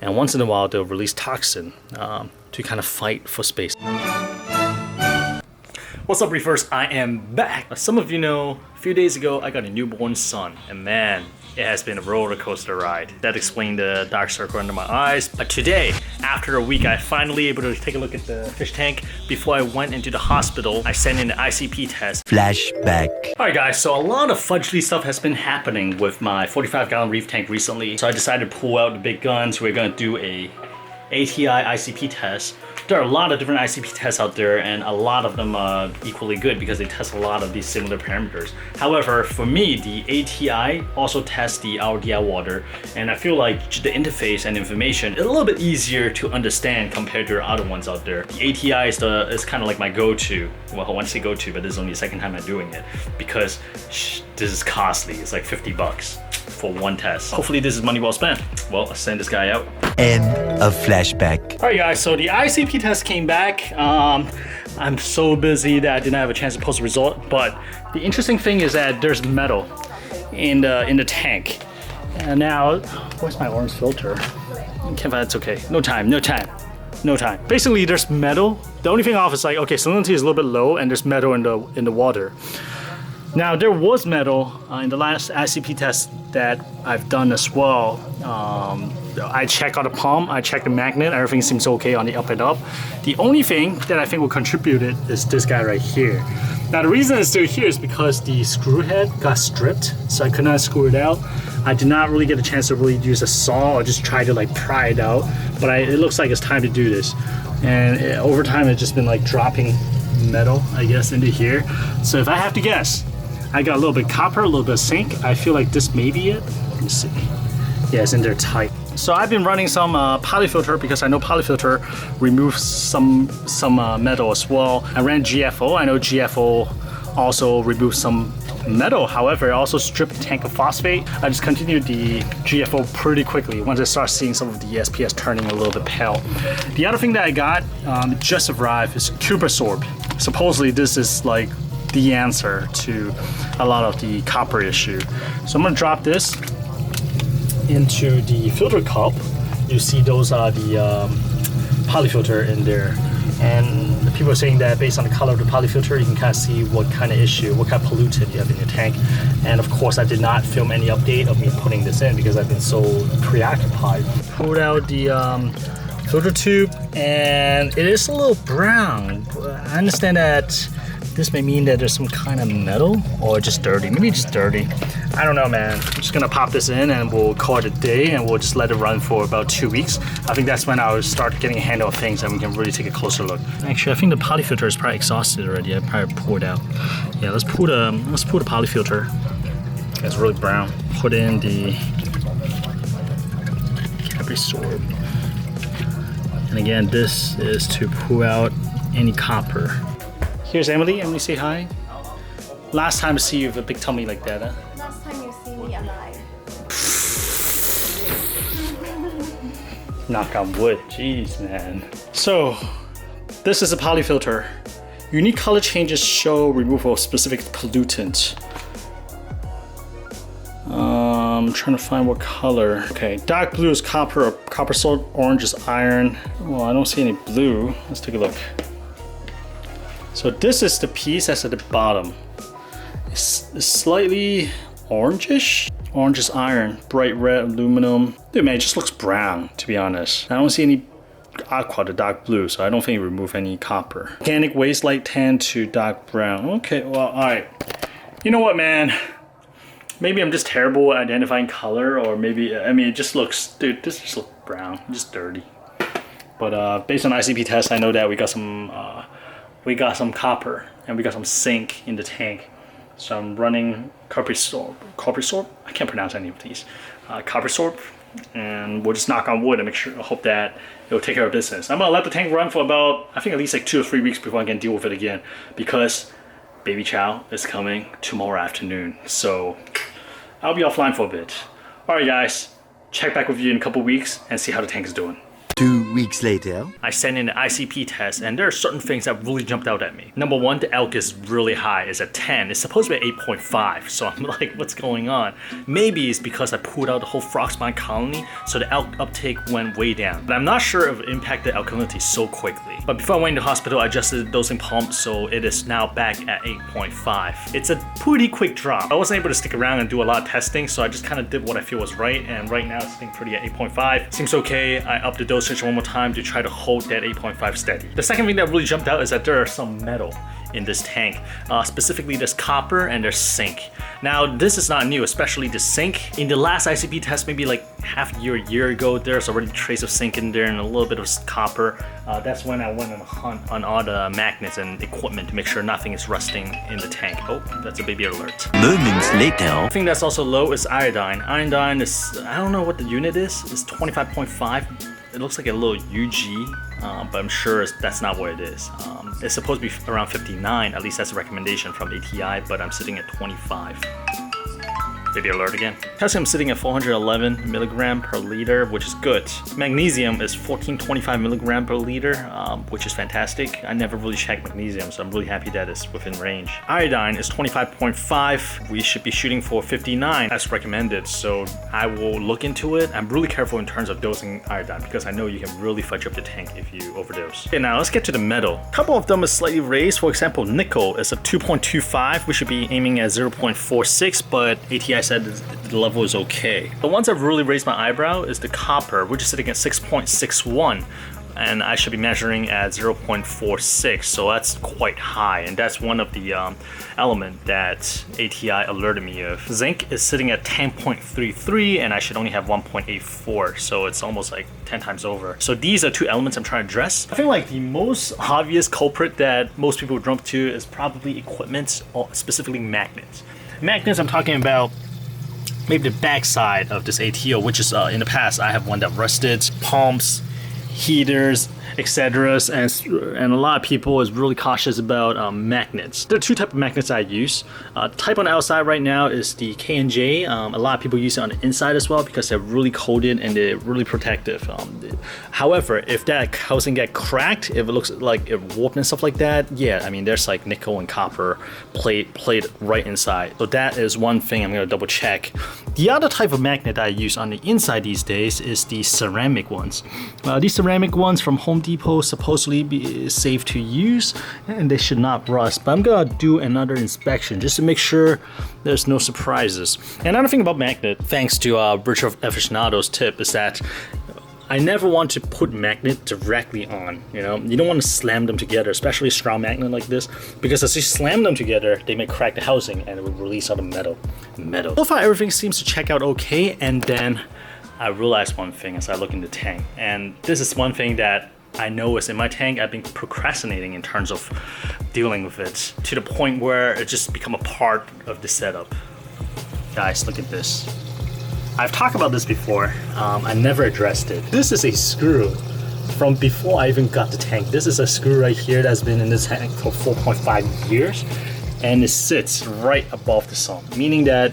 and once in a while they'll release toxin to kind of fight for space. What's up, Reefers? I am back. As some of you know, a few days ago I got a newborn son, and man, it has been a roller coaster ride. That explained the dark circle under my eyes. But today, after a week, I finally able to take a look at the fish tank. Before I went into the hospital, I sent in the Icp test. Flashback. Alright guys, so a lot of fudgely stuff has been happening with my 45-gallon reef tank recently. So I decided to pull out the big guns. We're gonna do a ATI Icp test. There are a lot of different Icp tests out there, and a lot of them are equally good because they test a lot of these similar parameters. However, for me, the ATI also tests the RDI water, and I feel like the interface and information is a little bit easier to understand compared to other ones out there. The ATI is kind of like my go-to. Well, I want to say go-to, but this is only the second time I'm doing it because this is costly. It's like 50 bucks for one test. Hopefully this is money well spent. Well, let's send this guy out. End of flashback. Alright guys, so the Icp test came back. I'm so busy that I didn't have a chance to post the result, but the interesting thing is that there's metal in the tank. And now, where's my orange filter? Can't find it's okay. No time. Basically, there's metal. The only thing off is like, okay, salinity is a little bit low, and there's metal in the water. Now, there was metal in the last Icp test that I've done as well. I checked on the pump, I checked the magnet, everything seems okay on the up and up. The only thing that I think will contribute it is this guy right here. Now, the reason it's still here is because the screw head got stripped, so I could not screw it out. I did not really get a chance to really use a saw or just try to like pry it out, but it looks like it's time to do this. And over time, it's just been like dropping metal, I guess, into here. So if I have to guess, I got a little bit of copper, a little bit of zinc. I feel like this may be it. Let me see. Yeah, it's in there tight. So I've been running some polyfilter because I know polyfilter removes some metal as well. I ran GFO. I know GFO also removes some metal. However, it also stripped the tank of phosphate. I just continued the GFO pretty quickly once I start seeing some of the SPS turning a little bit pale. The other thing that I got just arrived is Cubasorb. Supposedly this is like the answer to a lot of the copper issue. So I'm gonna drop this into the filter cup. You see those are the polyfilter in there. And the people are saying that based on the color of the polyfilter, you can kind of see what kind of issue, what kind of pollutant you have in your tank. And of course, I did not film any update of me putting this in because I've been so preoccupied. Pulled out the filter tube, and it is a little brown. I understand that this may mean that there's some kind of metal or just dirty. Maybe just dirty. I don't know, man. I'm just gonna pop this in and we'll call it a day and we'll just let it run for about 2 weeks. I think that's when I'll start getting a handle of things and we can really take a closer look. Actually, I think the polyfilter is probably exhausted already. I probably poured out. Yeah, let's pull the polyfilter. It's really brown. Put in the Caprisorb. And again, this is to pull out any copper. Here's Emily. Emily, say hi. Last time I see you with a big tummy like that, huh? Last time you see me alive. Knock on wood. Jeez, man. So, this is a polyfilter. Unique color changes show removal of specific pollutant. I'm trying to find what color. Okay, dark blue is copper or copper salt. Orange is iron. Well, I don't see any blue. Let's take a look. So this is the piece that's at the bottom. It's slightly orangish. Orange is iron, bright red aluminum. Dude, man, it just looks brown, to be honest. I don't see any aqua to dark blue, so I don't think it removed any copper. Organic waste light tan to dark brown. Okay, well, all right. You know what, man? Maybe I'm just terrible at identifying color, or maybe, I mean, it just looks, dude, this just looks brown, just dirty. But based on Icp test, I know that we got some copper and we got some zinc in the tank. So I'm running Caprisorb. I can't pronounce any of these. Caprisorb, and we'll just knock on wood and make sure. I hope that it'll take care of business. I'm gonna let the tank run for about, I think at least like 2 or 3 weeks before I can deal with it again, because baby chow is coming tomorrow afternoon. So I'll be offline for a bit. All right, guys, check back with you in a couple weeks and see how the tank is doing. 2 weeks later. I sent in the ICP test, and there are certain things that really jumped out at me. Number one, the elk is really high. It's at 10. It's supposed to be 8.5. So I'm like, what's going on? Maybe it's because I pulled out the whole frog spine colony, so the elk uptake went way down. But I'm not sure if it impacted alkalinity so quickly. But before I went into hospital, I adjusted the dosing pump, so it is now back at 8.5. It's a pretty quick drop. I wasn't able to stick around and do a lot of testing, so I just kind of did what I feel was right, and right now it's sitting pretty at 8.5. Seems okay. I upped the dosage one more time to try to hold that 8.5 steady. The second thing that really jumped out is that there are some metal in this tank. Specifically, there's copper and there's zinc. Now, this is not new, especially the zinc. In the last ICP test, maybe like half a year ago, there's already trace of zinc in there and a little bit of copper. That's when I went on a hunt on all the magnets and equipment to make sure nothing is rusting in the tank. Oh, that's a baby alert. Moments later. I think that's also low is iodine. Iodine is, I don't know what the unit is. It's 25.5. It looks like a little UG, but I'm sure that's not what it is. It's supposed to be around 59, at least that's a recommendation from ATI, but I'm sitting at 25. Baby alert again. Calcium sitting at 411 milligram per liter, which is good. Magnesium is 1425 milligram per liter, which is fantastic. I never really checked magnesium, so I'm really happy that it's within range. Iodine is 25.5. We should be shooting for 59 as recommended, so I will look into it. I'm really careful in terms of dosing iodine because I know you can really fudge up the tank if you overdose. Okay, now let's get to the metal. A couple of them is slightly raised. For example, nickel is a 2.25. We should be aiming at 0.46, but ATI said the level is okay. The ones that really raised my eyebrow is the copper, which is sitting at 6.61, and I should be measuring at 0.46, so that's quite high, and that's one of the element that ATI alerted me of. Zinc is sitting at 10.33, and I should only have 1.84, so it's almost like 10 times over. So these are two elements I'm trying to address. I think like the most obvious culprit that most people jump to is probably equipment, or specifically magnets. Magnets, I'm talking about maybe the backside of this ATO, which is in the past I have one that rusted, pumps, heaters, etc. And a lot of people is really cautious about magnets. There are two types of magnets I use. Type on the outside right now is the K&J. A lot of people use it on the inside as well because they're really coated and they're really protective. However, if that housing get cracked, if it looks like it warped and stuff like that, yeah, I mean there's like nickel and copper plate right inside. So that is one thing I'm gonna double check. The other type of magnet I use on the inside these days is the ceramic ones. These ceramic ones from Home Depot supposedly be safe to use and they should not rust, but I'm gonna do another inspection just to make sure there's no surprises. And another thing about magnet, thanks to Virtual Aficionado's tip, is that I never want to put magnet directly on, you know? You don't want to slam them together, especially a strong magnet like this, because as you slam them together, they may crack the housing and it will release all the metal. So far, everything seems to check out okay, and then I realized one thing as I look in the tank, and this is one thing that I know is in my tank. I've been procrastinating in terms of dealing with it to the point where it just become a part of the setup. Guys, look at this. I've talked about this before. I never addressed it. This is a screw from before I even got the tank. This is a screw right here that's been in this tank for 4.5 years, and it sits right above the sump, meaning that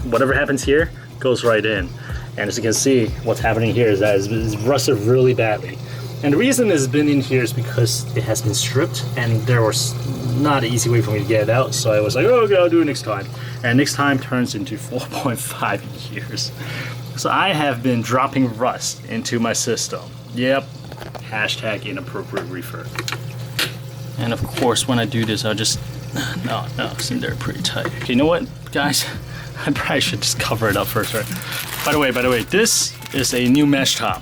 whatever happens here goes right in. And as you can see, what's happening here is that it's rusted really badly. And the reason it's been in here is because it has been stripped and there was not an easy way for me to get it out. So I was like, oh, okay, I'll do it next time. And next time turns into 4.5 years. So I have been dropping rust into my system. Yep, hashtag inappropriate reefer. And of course, when I do this, I'll just, no, it's in there pretty tight. Okay, you know what, guys? I probably should just cover it up first, right? By the way, this is a new mesh top.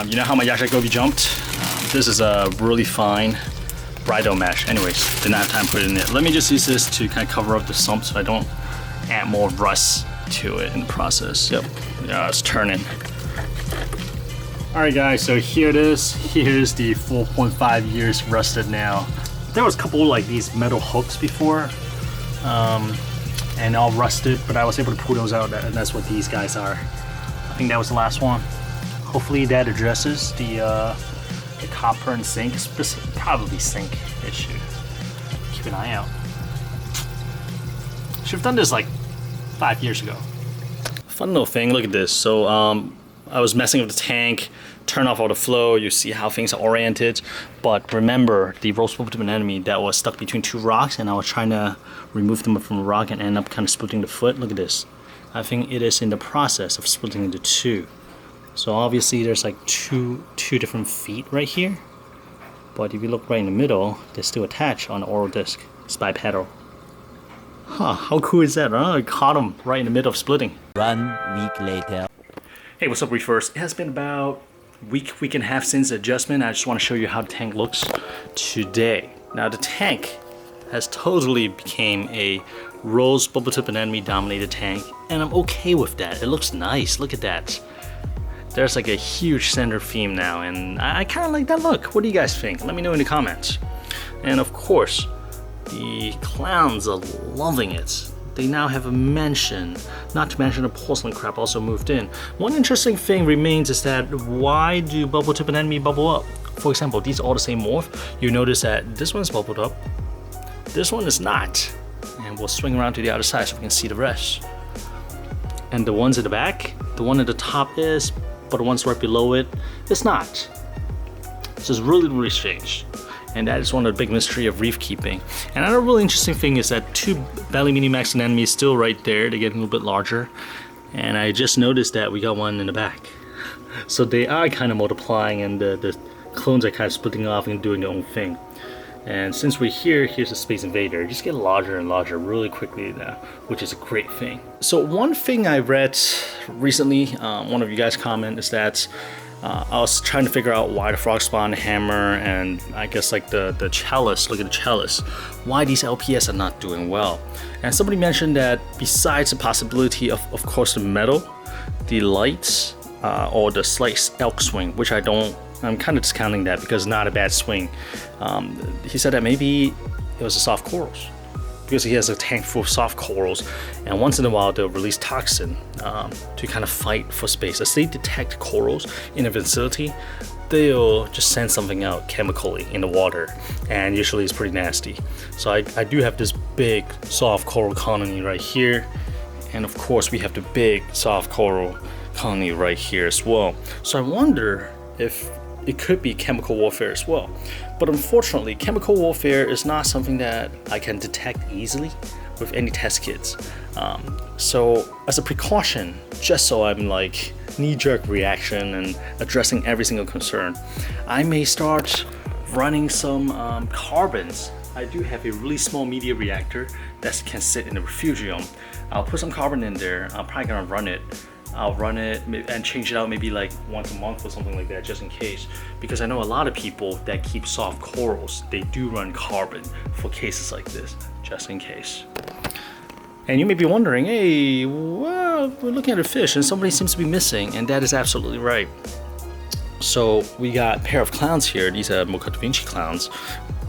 You know how my Yasha Gobi jumped? This is a really fine bridal mesh. Anyways, didn't have time to put it in there. Let me just use this to kind of cover up the sump so I don't add more rust to it in the process. Yep, yeah, it's turning. All right, guys, so here it is. Here's the 4.5 years rusted now. There was a couple like these metal hooks before, and all rusted, but I was able to pull those out, and that's what these guys are. I think that was the last one. Hopefully that addresses the copper and zinc, probably zinc issue. Keep an eye out. Should have done this like 5 years ago. Fun little thing, look at this. So I was messing with the tank, turn off all the flow, you see how things are oriented. But remember the roast bubble tip anemone that was stuck between two rocks, and I was trying to remove them from a rock and end up kind of splitting the foot. Look at this. I think it is in the process of splitting into two. So obviously there's like two different feet right here. But if you look right in the middle, they're still attached on the oral disc. It's bipedal. Huh, how cool is that? I caught them right in the middle of splitting. 1 week later. Hey, what's up, Reefers? It has been about a week and a half since the adjustment. I just want to show you how the tank looks today. Now the tank has totally became a roast bubble tip anemone dominated tank, and I'm okay with that. It looks nice. Look at that. There's like a huge center theme now, and I kind of like that look. What do you guys think? Let me know in the comments. And of course, the clowns are loving it. They now have a mansion, not to mention the porcelain crab also moved in. One interesting thing remains is that why do bubble tip anemone bubble up? For example, these are all the same morph. You notice that this one's bubbled up, this one is not. And we'll swing around to the other side so we can see the rest. And the ones at the back, the one at the top is, but the ones right below it, it's not. This is really, really strange. And that is one of the big mystery of reef keeping. And another really interesting thing is that two belly mini max anemones still right there. They're getting a little bit larger. And I just noticed that we got one in the back. So they are kind of multiplying, and the clones are kind of splitting off and doing their own thing. And since we're here, here's a Space Invader. Just get larger and larger really quickly now, which is a great thing. So one thing I read recently, one of you guys commented, is that I was trying to figure out why the frog spawn hammer and I guess like the chalice, look at the chalice, why these LPS are not doing well. And somebody mentioned that besides the possibility of course the metal, the lights, or the slight elk swing, which I'm kind of discounting that because it's not a bad swing. He said that maybe it was the soft corals, because he has a tank full of soft corals, and once in a while they'll release toxin to kind of fight for space. As they detect corals in a vicinity, they'll just send something out chemically in the water, and usually it's pretty nasty. So I do have this big soft coral colony right here, and of course we have the big soft coral colony right here as well. So I wonder if it could be chemical warfare as well. But unfortunately, chemical warfare is not something that I can detect easily with any test kits. So as a precaution, just so I'm like knee-jerk reaction and addressing every single concern, I may start running some carbons. I do have a really small media reactor that can sit in the refugium. I'll put some carbon in there. I'm probably gonna run it. I'll run it and change it out maybe like once a month or something like that, just in case. Because I know a lot of people that keep soft corals, they do run carbon for cases like this, just in case. And you may be wondering, hey, well, we're looking at a fish and somebody seems to be missing, and that is absolutely right. So we got a pair of clowns here. These are Mocha Da Vinci clowns.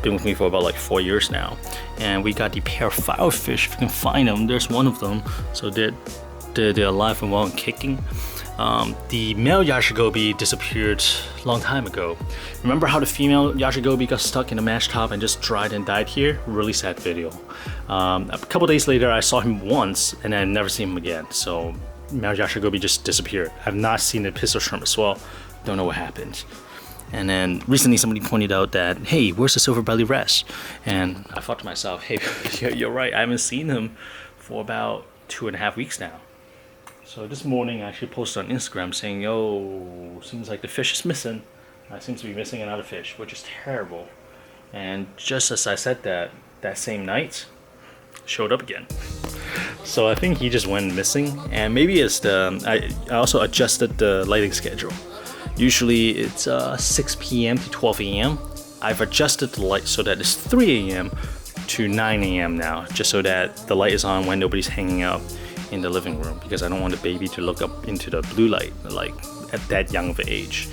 Been with me for about like 4 years now. And we got the pair of firefish, if you can find them. There's one of them. So they're alive and well and kicking. The male Yashigobi disappeared a long time ago. Remember how the female Yashigobi got stuck in a mash top and just dried and died here? Really sad video. A couple days later I saw him once and I never seen him again. So male Yashigobi just disappeared. I've not seen the pistol shrimp as well. Don't know what happened. And then recently somebody pointed out that, hey, where's the silver belly wrasse? And I thought to myself, hey, you're right, I haven't seen him for about 2.5 weeks now. So this morning I actually posted on Instagram saying, yo, seems like the fish is missing. I seem to be missing another fish, which is terrible. And just as I said that same night, showed up again. So I think he just went missing, and maybe it's I also adjusted the lighting schedule. Usually it's 6 p.m. to 12 a.m. I've adjusted the light so that it's 3 a.m. to 9 a.m. now, just so that the light is on when nobody's hanging out in the living room, because I don't want the baby to look up into the blue light like at that young of an age.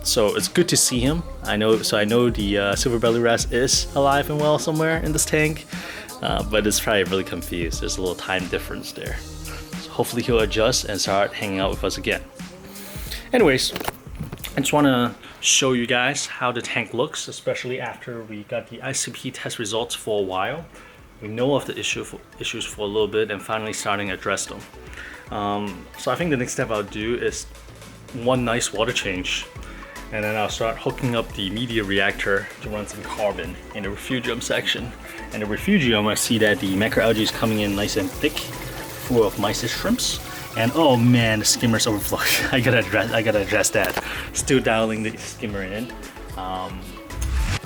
So it's good to see him. I know the silver belly wrasse is alive and well somewhere in this tank, but it's probably really confused. There's a little time difference there. So hopefully he'll adjust and start hanging out with us again. Anyways, I just want to show you guys how the tank looks, especially after we got the ICP test results for a while. We know of the issues for a little bit and finally starting to address them. So I think the next step I'll do is one nice water change. And then I'll start hooking up the media reactor to run some carbon in the refugium section. And the refugium, I see that the macroalgae is coming in nice and thick, full of mysis shrimps. And oh man, the skimmer's overflowed. I gotta address that. Still dialing the skimmer in.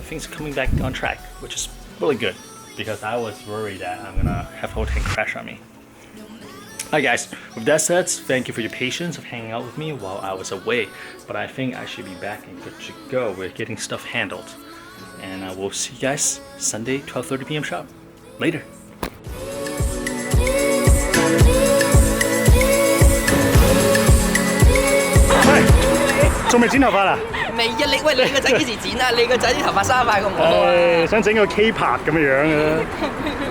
Things are coming back on track, which is really good because I was worried that I'm gonna have the whole tank crash on me. Alright guys, with that said, thank you for your patience of hanging out with me while I was away. But I think I should be back and good to go with getting stuff handled. And I will see you guys Sunday, 12:30 p.m. sharp. Later. 仲未剪頭髮啦？未啊！你喂，你個仔幾時剪啊？你個仔啲頭髮生快過我啊！想整個 K 拍咁嘅樣嘅。